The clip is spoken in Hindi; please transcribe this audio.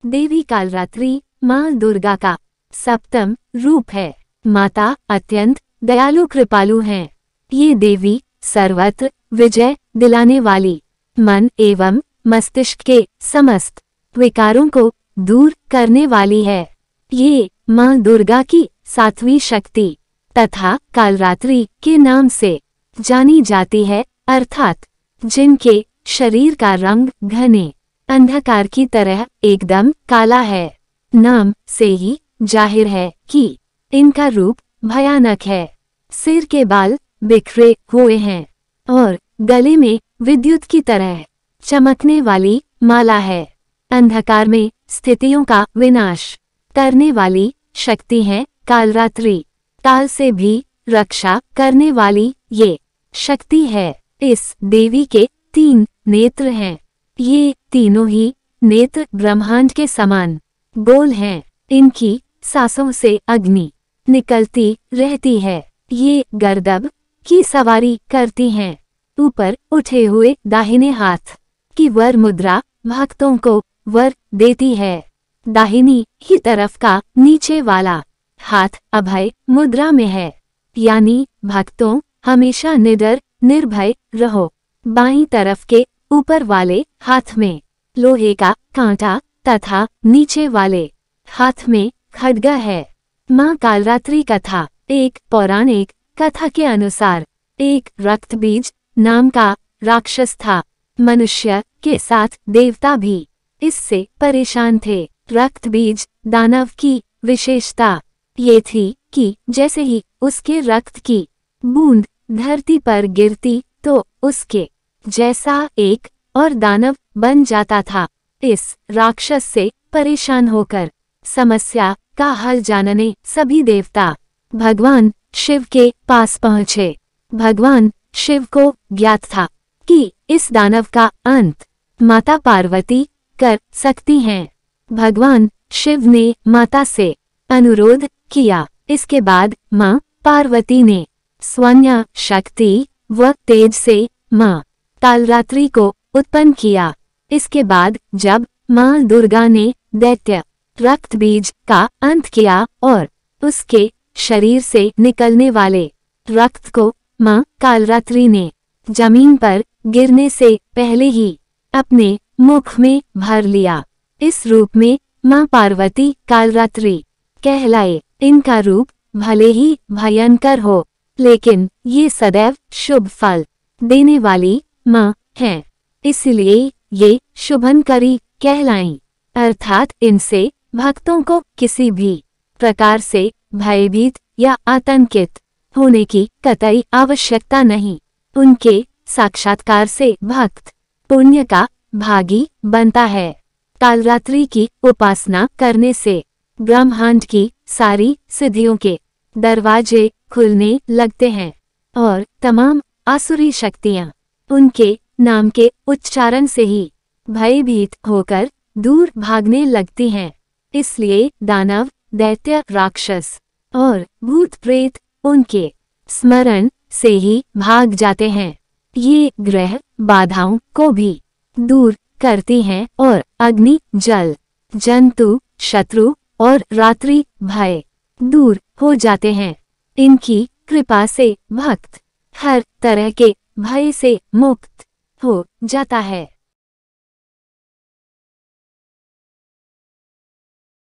देवी कालरात्रि माँ दुर्गा का सप्तम रूप है। माता अत्यंत दयालु कृपालु हैं। ये देवी सर्वत्र विजय दिलाने वाली, मन एवं मस्तिष्क के समस्त विकारों को दूर करने वाली है। ये माँ दुर्गा की सातवीं शक्ति तथा कालरात्रि के नाम से जानी जाती है, अर्थात जिनके शरीर का रंग घने अंधकार की तरह एकदम काला है। नाम से ही जाहिर है कि इनका रूप भयानक है। सिर के बाल बिखरे हुए हैं और गले में विद्युत की तरह चमकने वाली माला है। अंधकार में स्थितियों का विनाश करने वाली शक्ति है कालरात्रि। काल से भी रक्षा करने वाली ये शक्ति है। इस देवी के 3 नेत्र हैं। ये तीनों ही नेत्र ब्रह्मांड के समान गोल हैं। इनकी सांसों से अग्नि निकलती रहती है। ये गर्दभ की सवारी करती हैं। ऊपर उठे हुए दाहिने हाथ की वर मुद्रा भक्तों को वर देती है। दाहिनी ही तरफ का नीचे वाला हाथ अभय मुद्रा में है, यानी भक्तों हमेशा निडर निर्भय रहो। बाईं तरफ के ऊपर वाले हाथ में लोहे का कांटा तथा नीचे वाले हाथ में खड्गा है। माँ कालरात्रि कथा। एक पौराणिक कथा के अनुसार एक रक्तबीज नाम का राक्षस था। मनुष्य के साथ देवता भी इससे परेशान थे। रक्तबीज दानव की विशेषता ये थी कि जैसे ही उसके रक्त की बूंद धरती पर गिरती तो उसके जैसा एक और दानव बन जाता था। इस राक्षस से परेशान होकर समस्या का हल जानने सभी देवता भगवान शिव के पास पहुँचे। भगवान शिव को ज्ञात था कि इस दानव का अंत माता पार्वती कर सकती हैं। भगवान शिव ने माता से अनुरोध किया। इसके बाद माँ पार्वती ने स्वर्ण शक्ति व तेज से माँ कालरात्रि को उत्पन्न किया। इसके बाद जब माँ दुर्गा ने दैत्य रक्तबीज का अंत किया और उसके शरीर से निकलने वाले रक्त को माँ कालरात्रि ने जमीन पर गिरने से पहले ही अपने मुख में भर लिया। इस रूप में माँ पार्वती कालरात्रि कहलाए। इनका रूप भले ही भयंकर हो, लेकिन ये सदैव शुभ फल देने वाली माँ हैं। इसलिए ये शुभंकरी कहलाईं, अर्थात इनसे भक्तों को किसी भी प्रकार से भयभीत या आतंकित होने की कतई आवश्यकता नहीं। उनके साक्षात्कार से भक्त पुण्य का भागी बनता है। कालरात्रि की उपासना करने से ब्रह्मांड की सारी सिद्धियों के दरवाजे खुलने लगते हैं और तमाम आसुरी शक्तियां उनके नाम के उच्चारण से ही भयभीत होकर दूर भागने लगती हैं। इसलिए दानव, दैत्य, राक्षस और भूत प्रेत उनके स्मरण से ही भाग जाते हैं। ये ग्रह बाधाओं को भी दूर करती हैं और अग्नि, जल, जंतु, शत्रु और रात्रि भय दूर हो जाते हैं। इनकी कृपा से भक्त हर तरह के भय से मुक्त हो जाता है।